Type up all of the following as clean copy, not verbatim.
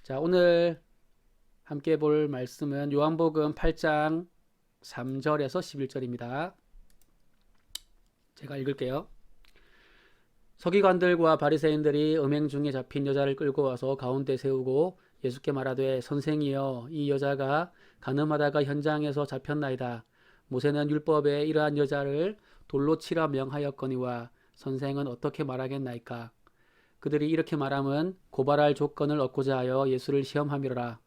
자, 오늘 함께 볼 말씀은 요한복음 8장 3절에서 11절입니다. 제가 읽을게요. 서기관들과 바리새인들이 음행 중에 잡힌 여자를 끌고 와서 가운데 세우고 예수께 말하되 선생이여 이 여자가 간음하다가 현장에서 잡혔나이다. 모세는 율법에 이러한 여자를 돌로 치라 명하였거니와 선생은 어떻게 말하겠나이까. 그들이 이렇게 말함은 고발할 조건을 얻고자 하여 예수를 시험함이로라.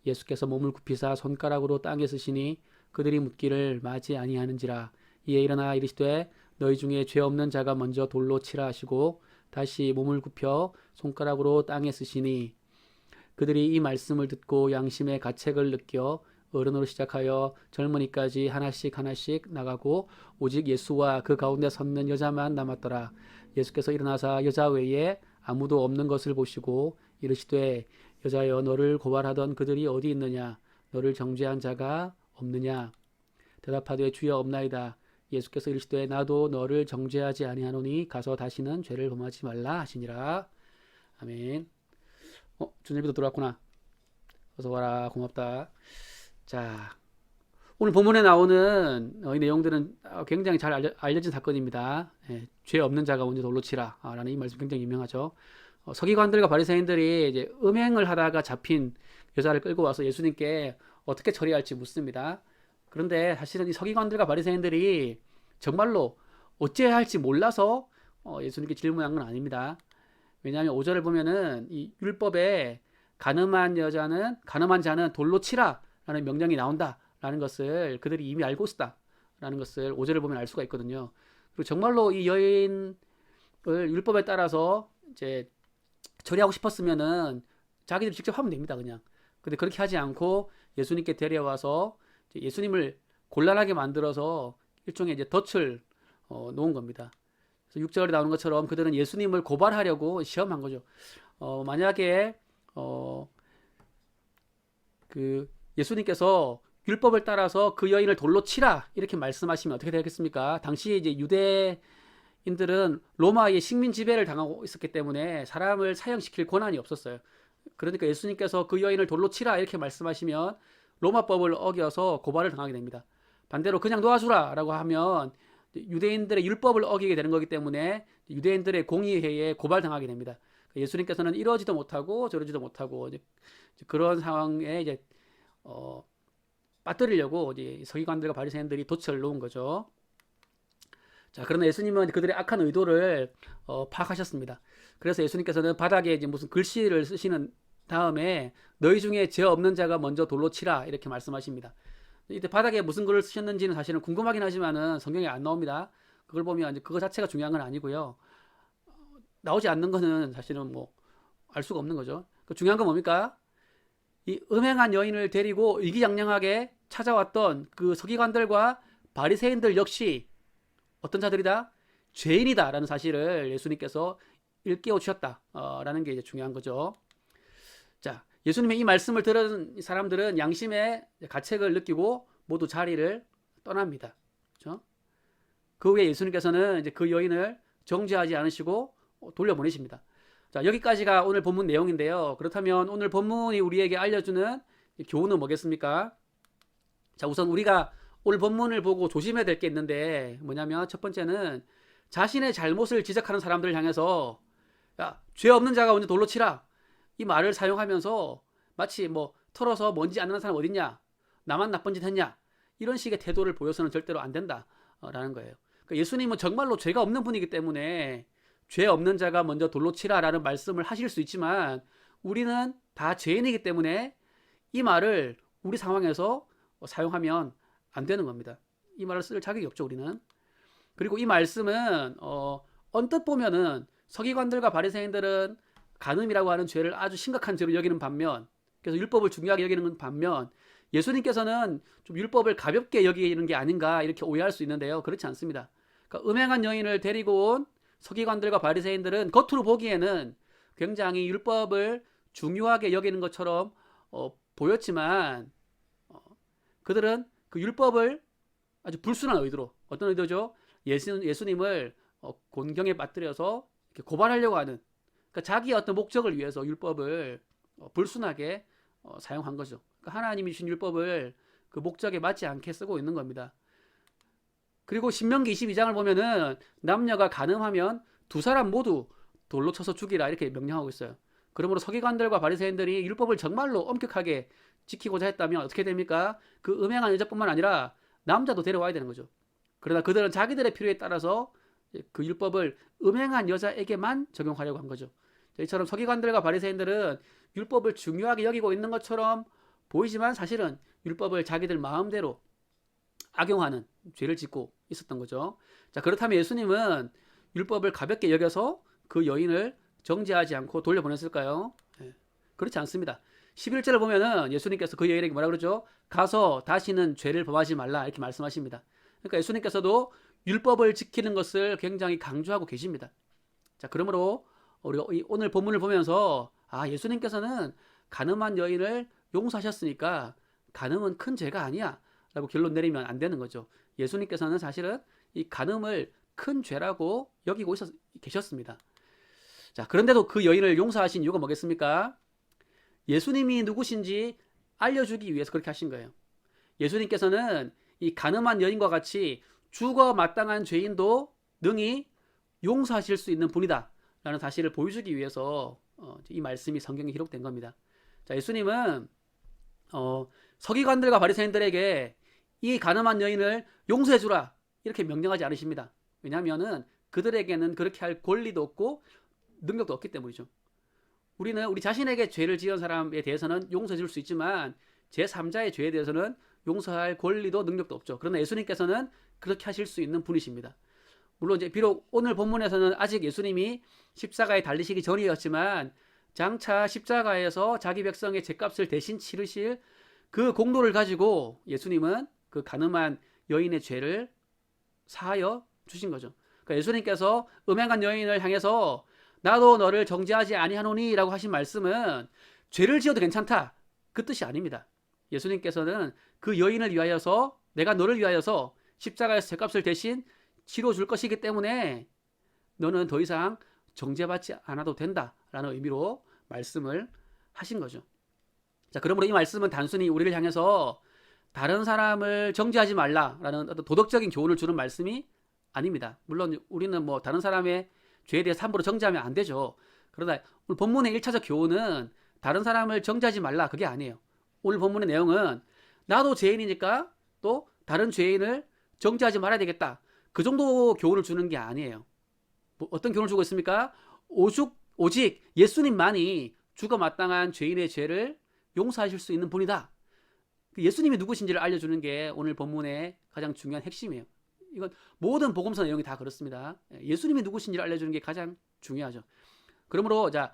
예수께서 몸을 굽히사 손가락으로 땅에 쓰시니 그들이 묻기를 마지 아니하는지라. 이에 일어나 이르시되 너희 중에 죄 없는 자가 먼저 돌로 치라 하시고 다시 몸을 굽혀 손가락으로 땅에 쓰시니 그들이 이 말씀을 듣고 양심의 가책을 느껴 어른으로 시작하여 젊은이까지 하나씩 하나씩 나가고 오직 예수와 그 가운데 섰는 여자만 남았더라. 예수께서 일어나사 여자 외에 아무도 없는 것을 보시고 이르시되 여자여 너를 고발하던 그들이 어디 있느냐? 너를 정죄한 자가 없느냐? 대답하되 주여 없나이다. 예수께서 이르시되 나도 너를 정죄하지 아니하노니 가서 다시는 죄를 범하지 말라 하시니라. 아멘. 준엽이도 들어왔구나. 어서 와라. 고맙다. 자, 오늘 본문에 나오는 이 내용들은 굉장히 잘 알려진 사건입니다. 죄 없는 자가 먼저 돌로 치라 라는 이 말씀 굉장히 유명하죠. 서기관들과 바리새인들이 이제 음행을 하다가 잡힌 여자를 끌고 와서 예수님께 어떻게 처리할지 묻습니다. 그런데 사실은 이 서기관들과 바리새인들이 정말로 어찌해야 할지 몰라서 예수님께 질문한 건 아닙니다. 왜냐하면 5절을 보면은 이 율법에 가늠한 자는 돌로 치라라는 명령이 나온다라는 것을 그들이 이미 알고 있었다라는 것을 5절을 보면 알 수가 있거든요. 그리고 정말로 이 여인을 율법에 따라서 이제 처리하고 싶었으면은 자기들이 직접 하면 됩니다, 그냥. 근데 그렇게 하지 않고 예수님께 데려와서 예수님을 곤란하게 만들어서 일종의 이제 덫을 놓은 겁니다. 그래서 6절에 나오는 것처럼 그들은 예수님을 고발하려고 시험한 거죠. 만약에 그 예수님께서 율법을 따라서 그 여인을 돌로 치라 이렇게 말씀하시면 어떻게 되겠습니까? 당시 이제 유대인들은 로마의 식민 지배를 당하고 있었기 때문에 사람을 사형시킬 권한이 없었어요. 그러니까 예수님께서 그 여인을 돌로 치라 이렇게 말씀하시면 로마법을 어겨서 고발을 당하게 됩니다. 반대로 그냥 놓아주라라고 하면 유대인들의 율법을 어기게 되는 거기 때문에 유대인들의 공의회에 고발당하게 됩니다. 예수님께서는 이러지도 못하고 저러지도 못하고 이제 그런 상황에 이제 빠뜨리려고 이제 서기관들과 바리새인들이 덫을 놓은 거죠. 자, 그러나 예수님은 그들의 악한 의도를 파악하셨습니다. 그래서 예수님께서는 바닥에 이제 무슨 글씨를 쓰시는 다음에 너희 중에 죄 없는 자가 먼저 돌로 치라 이렇게 말씀하십니다. 이때 바닥에 무슨 글을 쓰셨는지는 사실은 궁금하긴 하지만은 성경에 안 나옵니다. 그걸 보면 이제 그거 자체가 중요한 건 아니고요. 나오지 않는 거는 사실은 뭐 알 수가 없는 거죠. 중요한 건 뭡니까? 이 음행한 여인을 데리고 의기양양하게 찾아왔던 그 서기관들과 바리새인들 역시 어떤 자들이다? 죄인이다라는 사실을 예수님께서 일깨워 주셨다라는 게 이제 중요한 거죠. 자, 예수님의 이 말씀을 들은 사람들은 양심의 가책을 느끼고 모두 자리를 떠납니다. 그렇죠? 그 후에 예수님께서는 이제 그 여인을 정죄하지 않으시고 돌려보내십니다. 자, 여기까지가 오늘 본문 내용인데요. 그렇다면 오늘 본문이 우리에게 알려주는 교훈은 뭐겠습니까? 자, 우선 우리가 오늘 본문을 보고 조심해야 될 게 있는데 뭐냐면 첫 번째는 자신의 잘못을 지적하는 사람들을 향해서 야, 죄 없는 자가 먼저 돌로 치라 이 말을 사용하면서 마치 뭐 털어서 먼지 안 나는 사람 어딨냐, 나만 나쁜 짓 했냐, 이런 식의 태도를 보여서는 절대로 안 된다라는 거예요. 그러니까 예수님은 정말로 죄가 없는 분이기 때문에 죄 없는 자가 먼저 돌로 치라라는 말씀을 하실 수 있지만 우리는 다 죄인이기 때문에 이 말을 우리 상황에서 사용하면 안 되는 겁니다. 이 말을 쓸 자격이 없죠, 우리는. 그리고 이 말씀은 언뜻 보면은 서기관들과 바리새인들은 간음이라고 하는 죄를 아주 심각한 죄로 여기는 반면, 그래서 율법을 중요하게 여기는 반면 예수님께서는 좀 율법을 가볍게 여기는 게 아닌가 이렇게 오해할 수 있는데요. 그렇지 않습니다. 그러니까 음행한 여인을 데리고 온 서기관들과 바리새인들은 겉으로 보기에는 굉장히 율법을 중요하게 여기는 것처럼 보였지만 그들은 그 율법을 아주 불순한 의도로, 어떤 의도죠? 예수님을 곤경에 빠뜨려서 이렇게 고발하려고 하는, 그러니까 자기의 어떤 목적을 위해서 율법을 불순하게 사용한 거죠. 그러니까 하나님이 주신 율법을 그 목적에 맞지 않게 쓰고 있는 겁니다. 그리고 신명기 22장을 보면은 남녀가 간음하면 두 사람 모두 돌로 쳐서 죽이라 이렇게 명령하고 있어요. 그러므로 서기관들과 바리새인들이 율법을 정말로 엄격하게 지키고자 했다면 어떻게 됩니까? 그 음행한 여자뿐만 아니라 남자도 데려와야 되는 거죠. 그러나 그들은 자기들의 필요에 따라서 그 율법을 음행한 여자에게만 적용하려고 한 거죠. 이처럼 서기관들과 바리새인들은 율법을 중요하게 여기고 있는 것처럼 보이지만 사실은 율법을 자기들 마음대로 악용하는 죄를 짓고 있었던 거죠. 자, 그렇다면 예수님은 율법을 가볍게 여겨서 그 여인을 정죄하지 않고 돌려보냈을까요? 그렇지 않습니다. 11절을 보면은 예수님께서 그 여인에게 뭐라 그러죠? 가서 다시는 죄를 범하지 말라 이렇게 말씀하십니다. 그러니까 예수님께서도 율법을 지키는 것을 굉장히 강조하고 계십니다. 자, 그러므로 우리가 오늘 본문을 보면서 예수님께서는 간음한 여인을 용서하셨으니까 간음은 큰 죄가 아니야 라고 결론 내리면 안 되는 거죠. 예수님께서는 사실은 이 간음을 큰 죄라고 여기고 계셨습니다. 자, 그런데도 그 여인을 용서하신 이유가 뭐겠습니까? 예수님이 누구신지 알려주기 위해서 그렇게 하신 거예요. 예수님께서는 이 간음한 여인과 같이 죽어 마땅한 죄인도 능히 용서하실 수 있는 분이다 라는 사실을 보여주기 위해서 이 말씀이 성경에 기록된 겁니다. 자, 예수님은 서기관들과 바리새인들에게 이 간음한 여인을 용서해 주라 이렇게 명령하지 않으십니다. 왜냐하면은 그들에게는 그렇게 할 권리도 없고 능력도 없기 때문이죠. 우리는 우리 자신에게 죄를 지은 사람에 대해서는 용서해 줄 수 있지만 제3자의 죄에 대해서는 용서할 권리도 능력도 없죠. 그러나 예수님께서는 그렇게 하실 수 있는 분이십니다. 물론 이제 비록 오늘 본문에서는 아직 예수님이 십자가에 달리시기 전이었지만 장차 십자가에서 자기 백성의 죄값을 대신 치르실 그 공로를 가지고 예수님은 그 간음한 여인의 죄를 사하여 주신 거죠. 그러니까 예수님께서 음행한 여인을 향해서 나도 너를 정죄하지 아니하노니 라고 하신 말씀은 죄를 지어도 괜찮다 그 뜻이 아닙니다. 예수님께서는 그 여인을 위하여서 내가 너를 위하여서 십자가에서 죄값을 대신 치러줄 것이기 때문에 너는 더 이상 정죄받지 않아도 된다라는 의미로 말씀을 하신 거죠. 자, 그러므로 이 말씀은 단순히 우리를 향해서 다른 사람을 정죄하지 말라라는 어떤 도덕적인 교훈을 주는 말씀이 아닙니다. 물론 우리는 뭐 다른 사람의 죄에 대해서 함부로 정죄하면 안 되죠. 그러나 오늘 본문의 1차적 교훈은 다른 사람을 정죄하지 말라 그게 아니에요. 오늘 본문의 내용은 나도 죄인이니까 또 다른 죄인을 정죄하지 말아야 되겠다. 그 정도 교훈을 주는 게 아니에요. 뭐 어떤 교훈을 주고 있습니까? 오직 예수님만이 죽어 마땅한 죄인의 죄를 용서하실 수 있는 분이다. 예수님이 누구신지를 알려주는 게 오늘 본문의 가장 중요한 핵심이에요. 이건 모든 복음서 내용이 다 그렇습니다. 예수님이 누구신지를 알려주는 게 가장 중요하죠. 그러므로 자,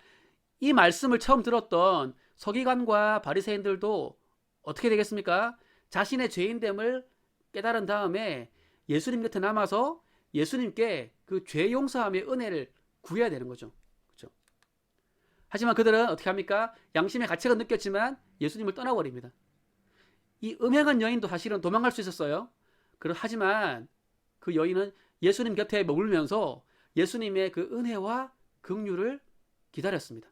이 말씀을 처음 들었던 서기관과 바리새인들도 어떻게 되겠습니까? 자신의 죄인됨을 깨달은 다음에 예수님 곁에 남아서 예수님께 그 죄 용서함의 은혜를 구해야 되는 거죠. 그렇죠? 하지만 그들은 어떻게 합니까? 양심의 가책은 느꼈지만 예수님을 떠나버립니다. 이 음행한 여인도 사실은 도망갈 수 있었어요. 하지만 그 여인은 예수님 곁에 머물면서 예수님의 그 은혜와 긍휼을 기다렸습니다.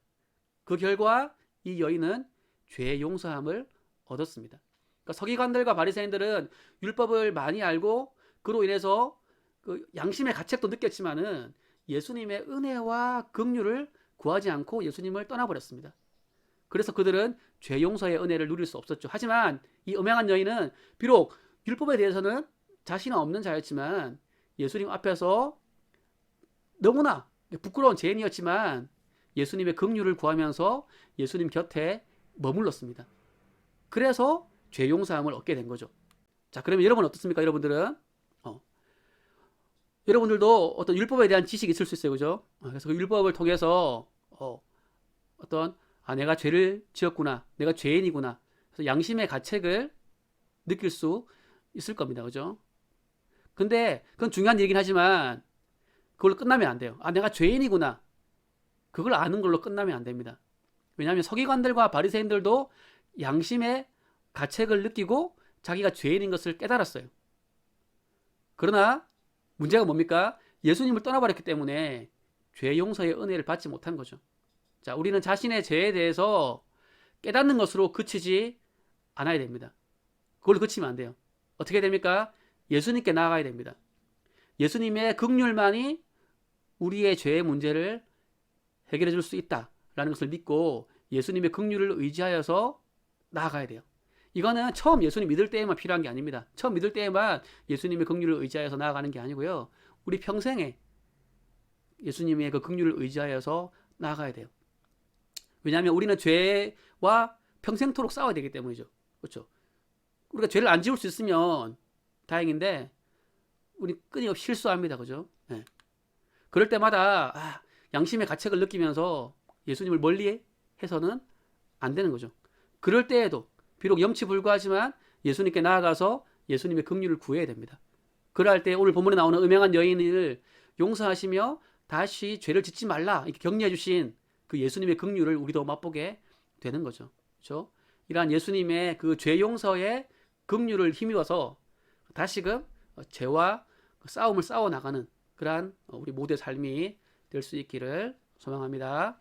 그 결과 이 여인은 죄 용서함을 얻었습니다. 그러니까 서기관들과 바리새인들은 율법을 많이 알고 그로 인해서 그 양심의 가책도 느꼈지만은 예수님의 은혜와 긍휼을 구하지 않고 예수님을 떠나버렸습니다. 그래서 그들은 죄 용서의 은혜를 누릴 수 없었죠. 하지만 이 음행한 여인은 비록 율법에 대해서는 자신은 없는 자였지만 예수님 앞에서 너무나 부끄러운 죄인이었지만 예수님의 긍휼을 구하면서 예수님 곁에 머물렀습니다. 그래서 죄 용서함을 얻게 된 거죠. 자, 그러면 여러분 어떻습니까? 여러분들은 여러분들도 어떤 율법에 대한 지식이 있을 수 있어요, 그죠? 그래서 그 율법을 통해서 어떤 내가 죄를 지었구나, 내가 죄인이구나, 그래서 양심의 가책을 느낄 수 있을 겁니다, 그죠? 근데 그건 중요한 얘기긴 하지만 그걸로 끝나면 안 돼요. 내가 죄인이구나, 그걸 아는 걸로 끝나면 안 됩니다. 왜냐하면 서기관들과 바리새인들도 양심의 가책을 느끼고 자기가 죄인인 것을 깨달았어요. 그러나 문제가 뭡니까? 예수님을 떠나버렸기 때문에 죄 용서의 은혜를 받지 못한 거죠. 자, 우리는 자신의 죄에 대해서 깨닫는 것으로 그치지 않아야 됩니다. 그걸로 그치면 안 돼요. 어떻게 됩니까? 예수님께 나아가야 됩니다. 예수님의 긍휼만이 우리의 죄의 문제를 해결해 줄 수 있다라는 것을 믿고 예수님의 긍휼을 의지하여서 나아가야 돼요. 이거는 처음 예수님 믿을 때에만 필요한 게 아닙니다. 처음 믿을 때에만 예수님의 긍휼을 의지하여서 나아가는 게 아니고요. 우리 평생에 예수님의 그 긍휼을 의지하여서 나아가야 돼요. 왜냐하면 우리는 죄와 평생토록 싸워야 되기 때문이죠. 그렇죠? 우리가 죄를 안 지울 수 있으면 다행인데 우리 끊임없이 실수합니다. 그죠? 네. 그럴 때마다 양심의 가책을 느끼면서 예수님을 멀리 해서는 안 되는 거죠. 그럴 때에도 비록 염치불구하지만 예수님께 나아가서 예수님의 긍휼을 구해야 됩니다. 그럴 때 오늘 본문에 나오는 음행한 여인을 용서하시며 다시 죄를 짓지 말라 이렇게 격려해 주신 그 예수님의 긍휼을 우리도 맛보게 되는 거죠. 그렇죠? 이러한 예수님의 그 죄 용서의 긍휼을 힘입어서 다시금 죄와 싸움을 싸워 나가는 그러한 우리 모두의 삶이 될 수 있기를 소망합니다.